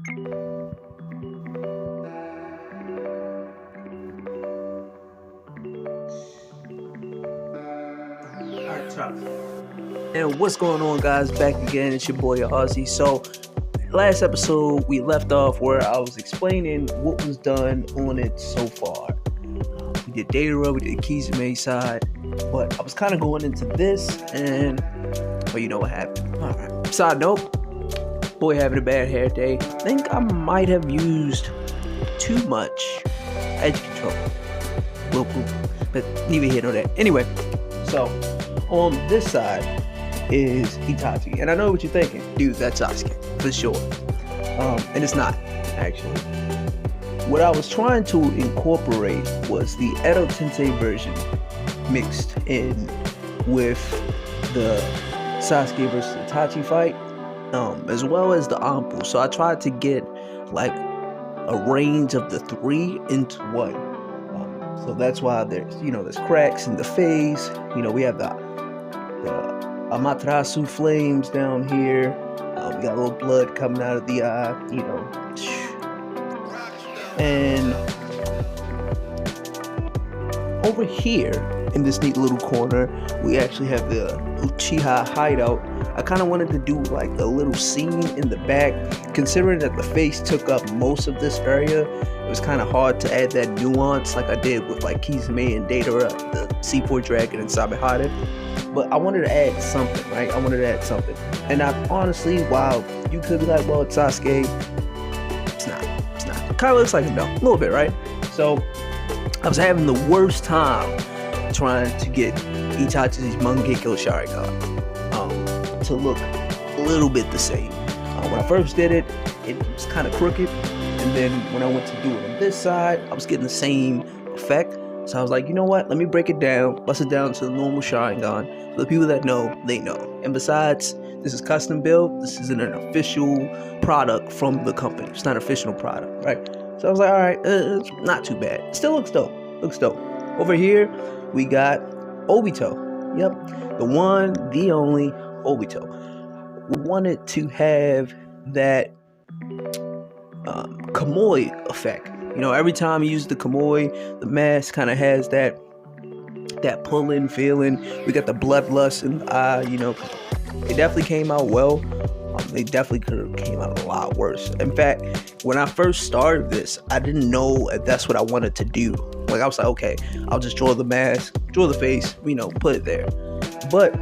Alright, top. And what's going on, guys? Back again. It's your boy Aussie. So last episode we left off where I was explaining what was done on it so far. We did data, we did Kizame side, but I was kind of going into this, and well, you know what happened. All right. Side note, boy having a bad hair day. I think I might have used too much edge control. But neither here nor there. Anyway, so on this side is Itachi, and I know what you're thinking, dude. That's Sasuke for sure. And it's not actually. What I was trying to incorporate was the Edo Tensei version mixed in with the Sasuke versus Itachi fight, as well as the Anpu. So I tried to get like a range of the three into one. So that's why there's cracks in the face. We have the Amaterasu flames down here. We got a little blood coming out of the eye. And over here in this neat little corner, we actually have the Uchiha hideout. I kind of wanted to do like a little scene in the back, considering that the face took up most of this area. It was kind of hard to add that nuance like I did with like Kizame and Deidara, the C4 Dragon and Sabehide. But I wanted to add something, right? I wanted to add something. And I honestly, while you could be like, well, it's Sasuke, it's not. It kind of looks like him though, a little bit, right? So I was having the worst time trying to get Itachi's Mangekyo Sharingan to look a little bit the same. When I first did it, it was kind of crooked, and then when I went to do it on this side, I was getting the same effect. So I was like, you know what? Let me break it down, bust it down to the normal Sharingan. For the people that know, they know. And besides, this is custom build. This isn't an official product from the company. It's not an official product, right? So I was like, all right, it's not too bad. It still looks dope. Over here, we got Obito. Yep, the one, the only Obito. We wanted to have that Kamui effect. Every time you use the Kamui, the mask kind of has that pull-in feeling. We got the bloodlust in the eye. It definitely came out well. They definitely could have came out a lot worse. In fact, when I first started this, I didn't know if that's what I wanted to do. Like, I was like, okay, I'll just draw the mask, draw the face, put it there. But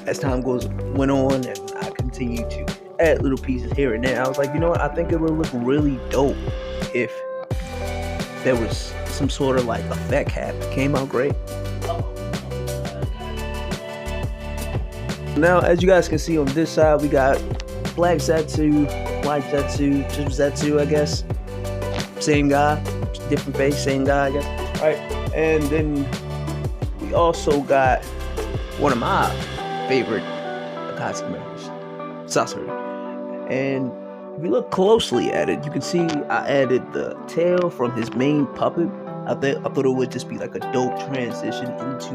as time went on, and I continued to add little pieces here and there, I was like, you know what? I think it would look really dope if there was some sort of like effect happening. Came out great. Now, as you guys can see on this side, we got Black Zetsu, White Zetsu, just Zetsu, I guess. Same guy, different face, same guy, I guess. All right, and then we also got one of my favorite Akatsuki members, Sasori. And if you look closely at it, you can see I added the tail from his main puppet. I thought it would just be like a dope transition into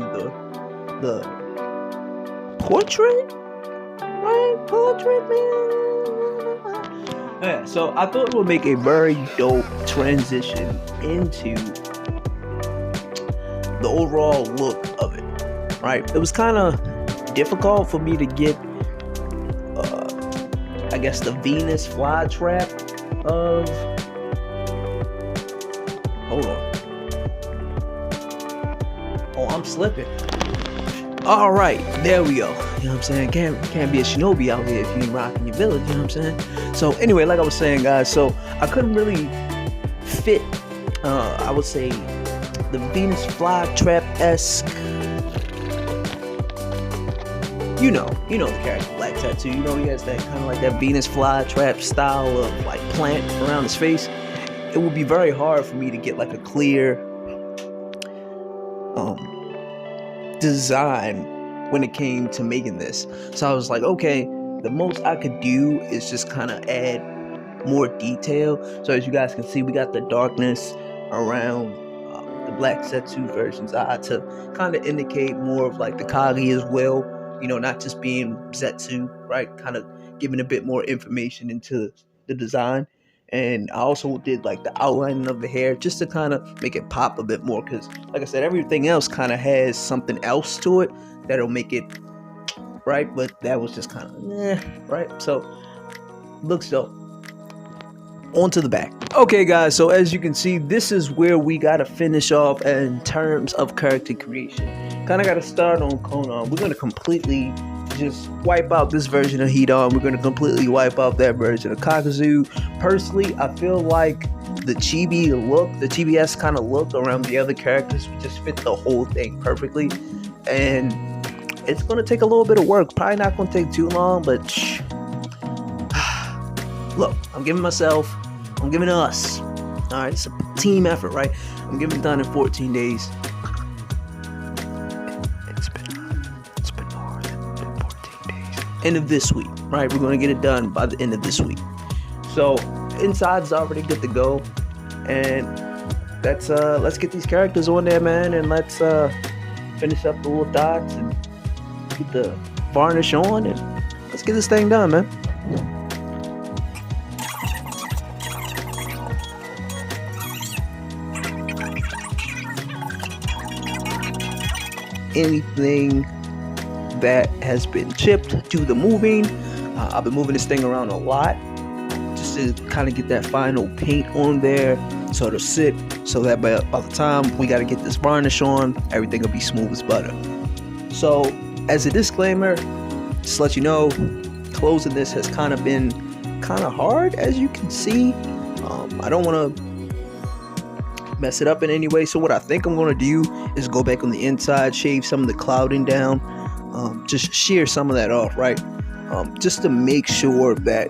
the portrait, right? Portrait, man. Yeah, so I thought it would make a very dope transition into the overall look of it, right? It was kind of difficult for me to get, I guess, the Venus flytrap of. Hold on. Oh, I'm slipping. All right, there we go. You know what I'm saying? Can't be a shinobi out here if you ain't rocking your village. You know what I'm saying? So anyway, like I was saying, guys, so I couldn't really fit. I would say the Venus flytrap-esque. You know the character Black Tattoo. He has that kind of like that Venus flytrap style of like plant around his face. It would be very hard for me to get like a clear design when it came to making this. So I was like, okay, the most I could do is just kind of add more detail. So as you guys can see, we got the darkness around the Black Zetsu version's eye to kind of indicate more of like the Kage as well, not just being Zetsu, right? Kind of giving a bit more information into the design. And I also did like the outlining of the hair just to kind of make it pop a bit more, because like I said, everything else kind of has something else to it that'll make it right, but that was just kind of right. So looks dope. On to the back. Okay guys, so as you can see, this is where we gotta finish off in terms of character creation. Kind of gotta start on Konan. We're gonna completely just wipe out this version of Hidan. We're gonna completely wipe out that version of Kakazu. Personally, I feel like the chibi look, the chibi-esque kind of look around the other characters just fit the whole thing perfectly. And it's gonna take a little bit of work. Probably not gonna take too long, but look, I'm giving us. All right, it's a team effort, right? I'm giving it done in 14 days. It's been more than 14 days. End of this week, right? We're gonna get it done by the end of this week. So inside's already good to go, and let's get these characters on there, man, and let's finish up the little dots and get the varnish on, and let's get this thing done, man. Anything that has been chipped, do the moving. I've been moving this thing around a lot just to kind of get that final paint on there so it'll sit, so that by the time we got to get this varnish on, everything will be smooth as butter. So as a disclaimer, just to let you know, closing this has kind of been hard, as you can see. I don't want to mess it up in any way, so what I think I'm going to do is go back on the inside, shave some of the clouding down, just shear some of that off, right? Just to make sure that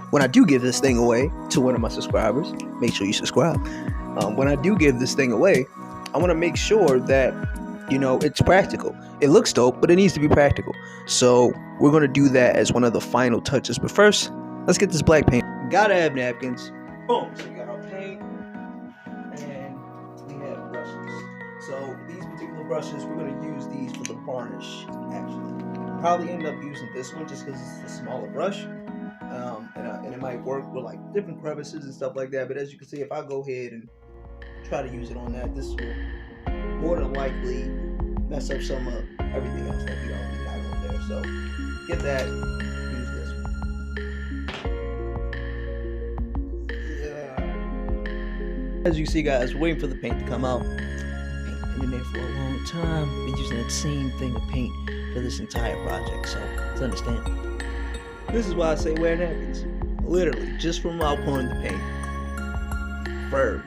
when I do give this thing away to one of my subscribers, make sure you subscribe. When I do give this thing away, I want to make sure that, you know, it's practical. It looks dope, but it needs to be practical. So we're going to do that as one of the final touches. But first, let's get this black paint. Gotta have napkins. Boom. So we got our paint. And we have brushes. So these particular brushes, we're going to use these for the varnish, actually. Probably end up using this one just because it's the smaller brush. And it might work with like different crevices and stuff like that. But as you can see, if I go ahead and try to use it on that, this will more than likely mess up some of everything else that we already got on there. So get that, use this one. As you see, guys, we're waiting for the paint to come out. Paint been in there for a long time. Been using that same thing of paint for this entire project, so it's understandable. This is why I say wear napkins. Literally, just from outpouring the paint. Verb.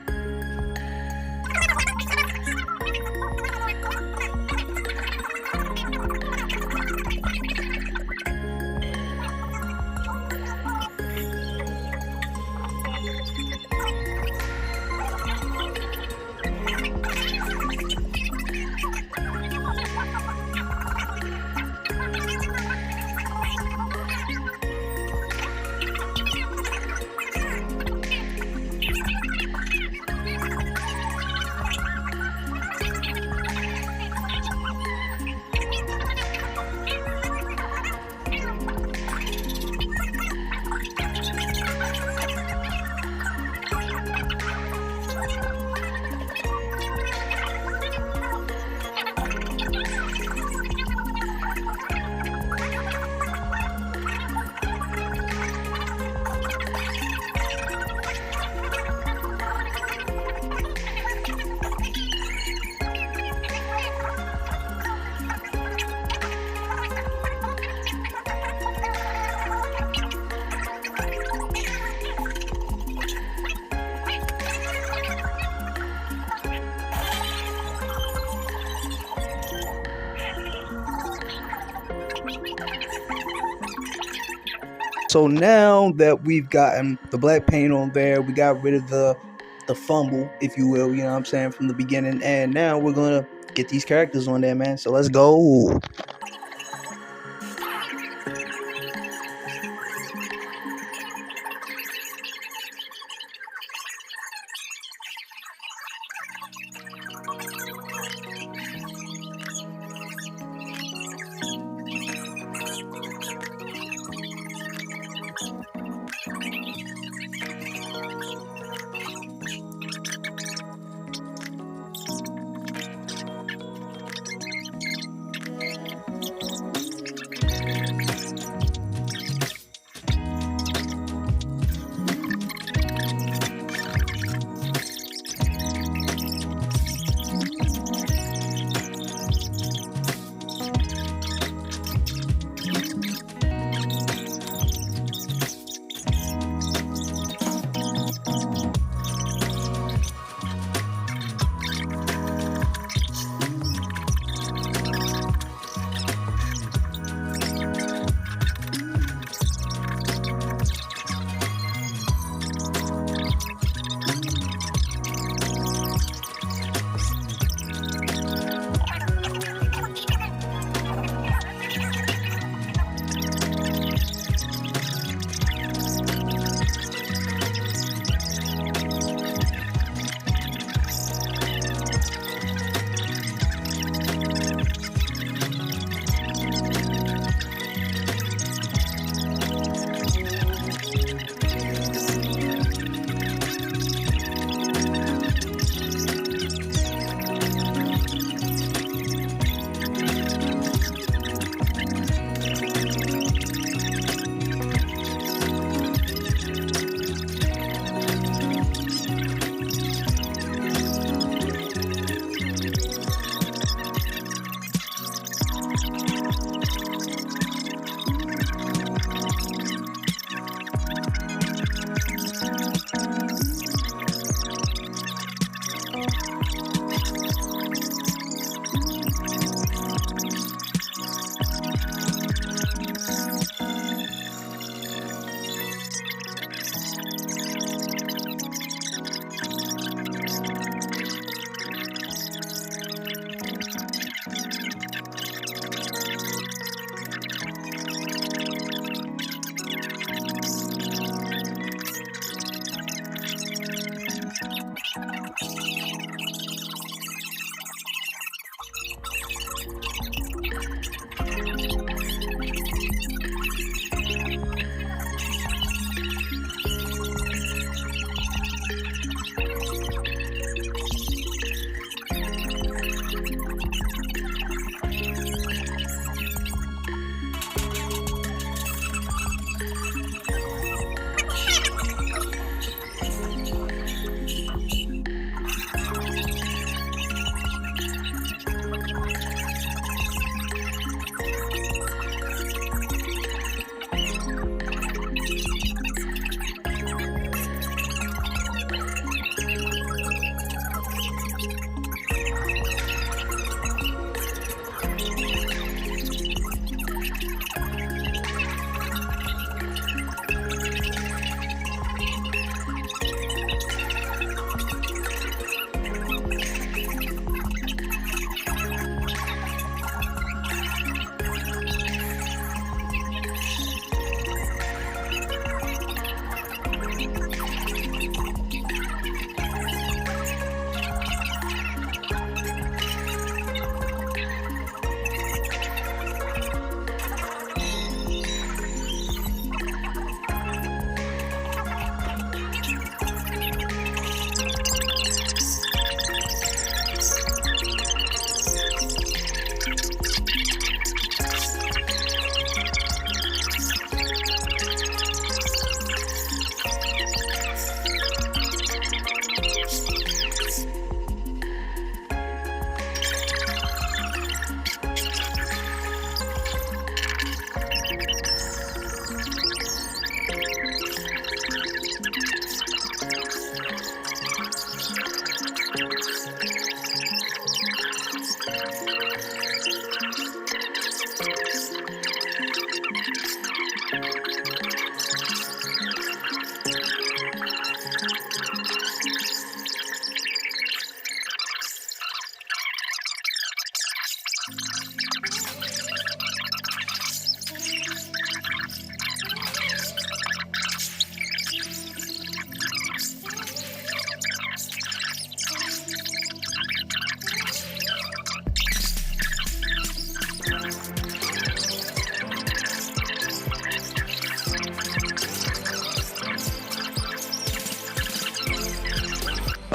So now that we've gotten the black paint on there, we got rid of the fumble, if you will, you know what I'm saying, from the beginning. And now we're going to get these characters on there, man. So let's go.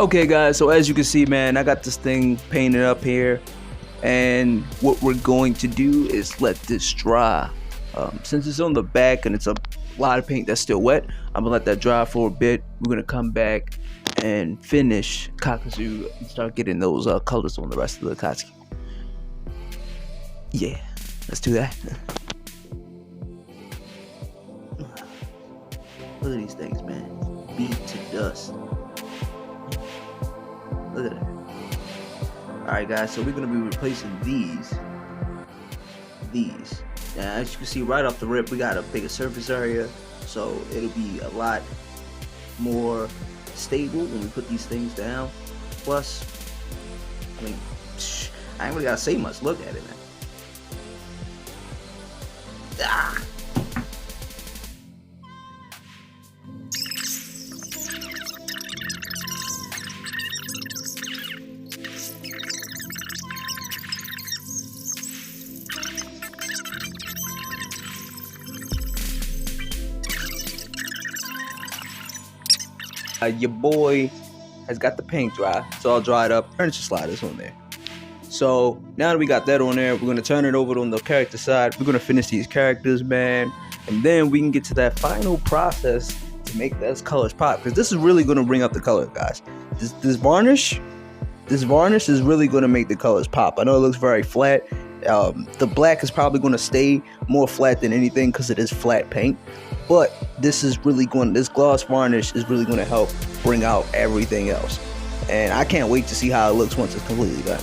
Okay guys, so as you can see, man, I got this thing painted up here, and what we're going to do is let this dry. Since it's on the back and it's a lot of paint that's still wet, I'm gonna let that dry for a bit. We're gonna come back and finish Akatsuki and start getting those colors on the rest of the Akatsuki. Yeah, let's do that. Look at these things, man. Beat to dust. Look at that. Alright guys, so we're going to be replacing these. Now as you can see right off the rip, we got a bigger surface area, so it'll be a lot more stable when we put these things down. Plus, I mean, I ain't really gotta say much. Look at it, man. Ah! Your boy has got the paint dry, so I'll dry it up. Furniture sliders on there. So now that we got that on there, we're gonna turn it over on the character side. We're gonna finish these characters, man, and then we can get to that final process to make those colors pop. Because this is really gonna bring up the color, guys. This varnish is really gonna make the colors pop. I know it looks very flat. The black is probably gonna stay more flat than anything because it is flat paint. But this gloss varnish is really going to help bring out everything else. And I can't wait to see how it looks once it's completely done.